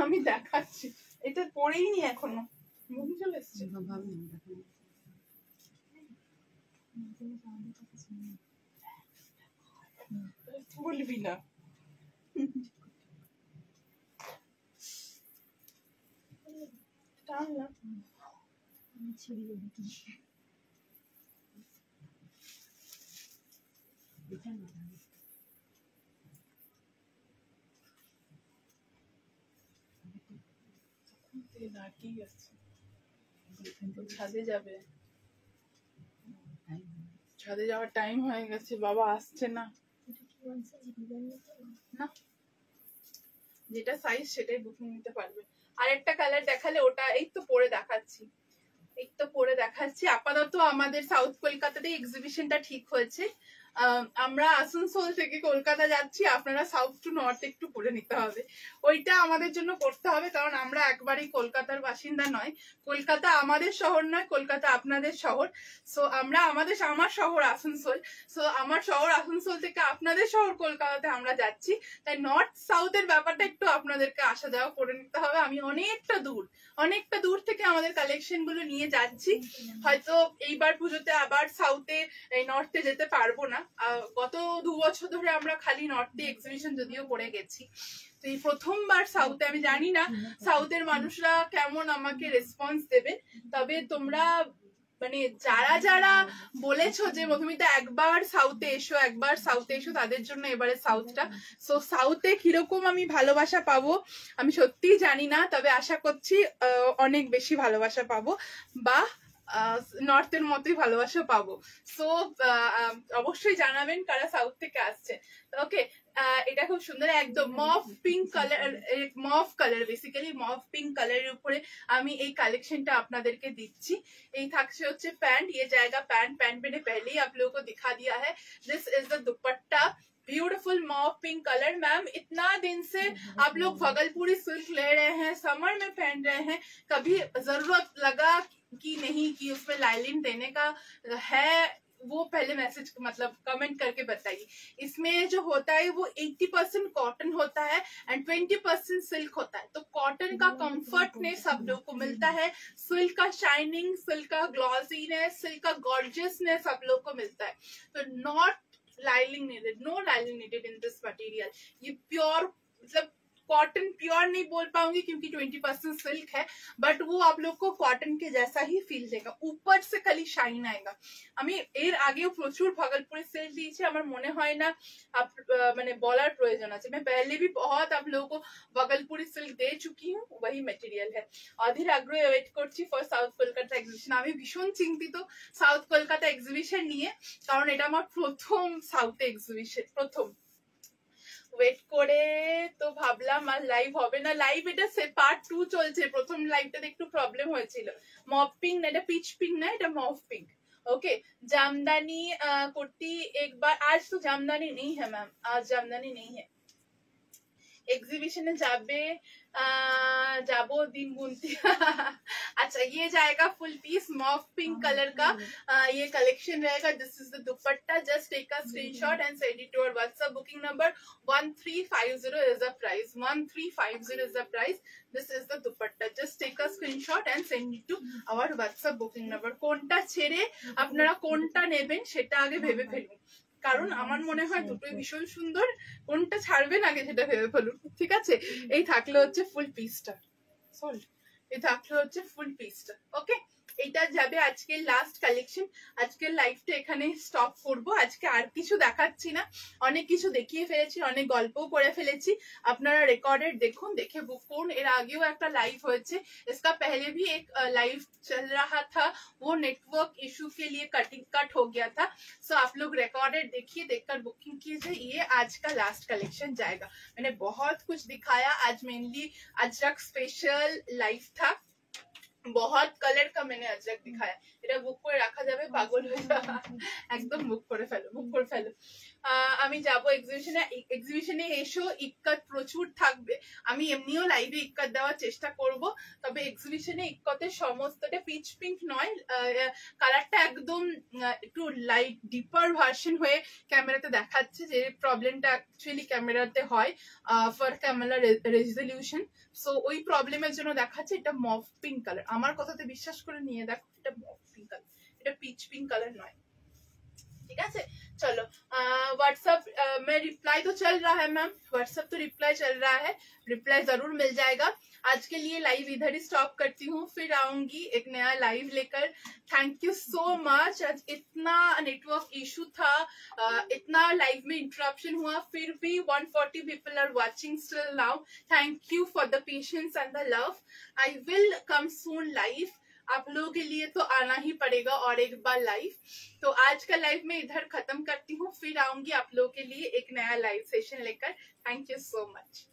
আমি দেখাচ্ছি, এটা পরেই নি এখনো, মুখে চলে এসছে. বলবি না. ছাদে যাবে, ছাদে যাওয়ার টাইম হয়ে গেছে, বাবা আসছে না. না যেটা সাইজ সেটাই বুকিং নিতে পারবে. আরেকটা কালার দেখালে ওটা এই তো পরে দেখাচ্ছি. আপাতত আমাদের সাউথ কলকাতাতে এক্সিবিশনটা ঠিক হয়েছে. আমরা আসানসোল থেকে কলকাতা যাচ্ছি, আপনারা সাউথ টু নর্থ একটু করে নিতে হবে, ওইটা আমাদের জন্য করতে হবে, কারণ আমরা একবারই কলকাতার বাসিন্দা নয়, কলকাতা আমাদের শহর নয়, কলকাতা আপনাদের শহর। সো আমরা আমার শহর আসানসোল, সো আমার শহর আসানসোল থেকে আপনাদের শহর কলকাতাতে আমরা যাচ্ছি, তাই নর্থ সাউথের ব্যাপারটা একটু আপনাদেরকে আসা যাওয়া করে নিতে হবে। আমি অনেকটা দূর থেকে আমাদের কালেকশন গুলো নিয়ে যাচ্ছি, হয়তো এইবার পুজোতে আবার সাউথে নর্থে যেতে পারবো না, গত 2 বছর ধরে আমরা খালি নর্থে এক্সিবিশন যদিও করে গেছি, তো এই প্রথমবার সাউথে, আমি জানি না সাউথের মানুষরা কেমন আমাকে রেসপন্স দেবে, তবে তোমরা মানে যারা যারা বলেছো যে মধুমিতা একবার সাউথে এসো তাদের জন্য এবারে সাউথটা। সো সাউথে কিরকম আমি ভালোবাসা পাবো আমি সত্যিই জানি না, তবে আশা করছি অনেক বেশি ভালোবাসা পাবো, বা নর্থের মতোই ভালোবাসা পাবো। সো অবশ্যই জানাবেন কারা সাউথ থেকে আসছে। ওকে, এটা খুব সুন্দর, একদম মফ পিঙ্ক কালার বেসিক্যালি মফ পিঙ্ক কালারের উপরে আমি এই কালেকশনটা আপনাদেরকে দিচ্ছি। এই থাকছে হচ্ছে पैंट, ये जाएगा पैंट मैंने पहले ही आप लोगों को दिखा दिया है। This is the dupatta, beautiful mauve pink colour. Ma'am इतना दिन से आप लोग भगलपुरी सिल्क ले रहे हैं, समर में पहन रहे हैं, कभी जरूरत लगा कि नहीं कि उसमें लाइलिन देने का है, वो पहले मैसेज मतलब कमेंट करके बताइए। इसमें जो होता है वो 80% कॉटन होता है एंड 20% सिल्क होता है, तो कॉटन का कंफर्टनेस सब लोग को मिलता है, सिल्क का शाइनिंग, सिल्क का ग्लॉसीनेस, सिल्क का गॉर्जियसनेस सब लोग को मिलता है। तो not lining needed, no lining needed in this material. ये प्योर मतलब कॉटन प्योर नहीं बोल पाऊंगी क्योंकि 20% सिल्क है, बट वो आप लोग को कॉटन के जैसा ही फील देगा, ऊपर से खाली शाइन आएगा। আমি এর আগেও প্রচুর ভাগলপুরি সিল্ক দিয়েছি, আমার মনে হয় না মানে বলার প্রয়োজন আছে, मैं पहले भी बहुत आप लोगों को ভাগলপুরি সিল্ক दे चुकी हूँ, वही मटेरियल है। অধীর আগ্রহে ওয়েট করছি ফর সাউথ কলকাতা এক্সিবিশন। আমি ভীষণ চিন্তিত সাউথ কলকাতা এক্সিবিশন নিয়ে, কারণ এটা আমার প্রথম সাউথে এক্সিবিশন, প্রথম। ওয়েট করে তো ভাবলাম আর লাইভ হবে না, লাইভ এটা পার্ট 2 চলছে, প্রথম লাইভটাতে একটু প্রবলেম হয়েছিল। মফ পিঙ্ক না, এটা পিচ পিঙ্ক না, এটা মফ পিঙ্ক। ओके, जामदानी कुर्ती एक बार, आज तो जामदानी नहीं है मैम, आज जामदानी नहीं है। एग्जीबिशन जाबे जाबो दिन गुनती अच्छा, ये जाएगा full piece mauve pink colour का, ये कलेक्शन रहेगा। This is the dupatta, just take a screenshot and send it to our WhatsApp. Booking number 1350 is the price, 1350 is the price। This is the dupatta, just take a screenshot and send it to our WhatsApp booking number। কোনটা ছেড়ে আপনারা কোনটা নেবেন সেটা আগে ভেবে ফেলুন, কারণ আমার মনে হয় দুটোই ভীষণ সুন্দর, কোনটা ছাড়বেন আগে সেটা ভেবে ফেলুন, ঠিক আছে। এই থাকলে হচ্ছে ফুল পিসটা, এই থাকলে হচ্ছে ফুল পিসটা। ওকে, এটা যাবে আজকে লাস্ট কালেকশন। আজকের লাইভটা এখানে স্টপ করব, আজকে আর কিছু দেখাচ্ছি না, অনেক কিছু দেখিয়ে ফেলেছি, অনেক গল্পও করে ফেলেছি। আপনারা রেকর্ডেড দেখুন, দেখে বুক করুন। এর আগেও একটা লাইভ হয়েছে, इसका पहले भी एक लाइव चल रहा था, वो नेटवर्क इशू के लिए कट हो गया था। सो आप लोग रिकॉर्डेड देखिए, देखकर बुकिंग कीजिए। ये आज का लास्ट कलेक्शन जाएगा। मैंने बहुत कुछ दिखाया आज, मेनली अजरक स्पेशल लाइव था, बहुत कलर का मैंने अजरक दिखाया। এটা বুক করে রাখা যাবে, পাগল হয়ে যাবে, একদম বুক করে ফেলো। আমি যাব এক্সিবিশনে এসো, ইক্কত প্রচুর থাকবে। আমি এমনিও লাইভে ইক্কত দেওয়ার চেষ্টা করব, তবে এক্সিবিশনে ইক্কতের সমস্তটা পিচ পিঙ্ক নয়, কালারটা একদম একটু লাইট ডিপার ভার্সন হয়ে ক্যামেরাতে দেখাচ্ছে, যে প্রবলেমটা অ্যাকচুয়ালি ক্যামেরাতে হয় ফর ক্যামেরা রেজলিউশন। সো ওই প্রবলেমের জন্য দেখাচ্ছে। এটা মফ পিঙ্ক কালার, আমার কথাতে বিশ্বাস করে নিয়ে দেখো, এটা মফ পিঙ্ক কালার, এটা পিচ পিঙ্ক কালার নয়, ঠিক আছে। चलो व्हाट्सएप में रिप्लाई तो चल रहा है मैम, व्हाट्सएप तो रिप्लाई चल रहा है, रिप्लाई जरूर मिल जाएगा। आज के लिए लाइव इधर ही स्टॉप करती हूँ, फिर आऊंगी एक नया लाइव लेकर। Thank you so much. आज इतना नेटवर्क इशू था, इतना लाइव में इंटरप्शन हुआ, फिर भी 140 people are watching still now। Thank you for the patience and the love. I will come soon live, आप लोगों के लिए तो आना ही पड़ेगा और एक बार लाइव। तो आज का लाइव मैं इधर खत्म करती हूँ, फिर आऊंगी आप लोगों के लिए एक नया लाइव सेशन लेकर। Thank you so much.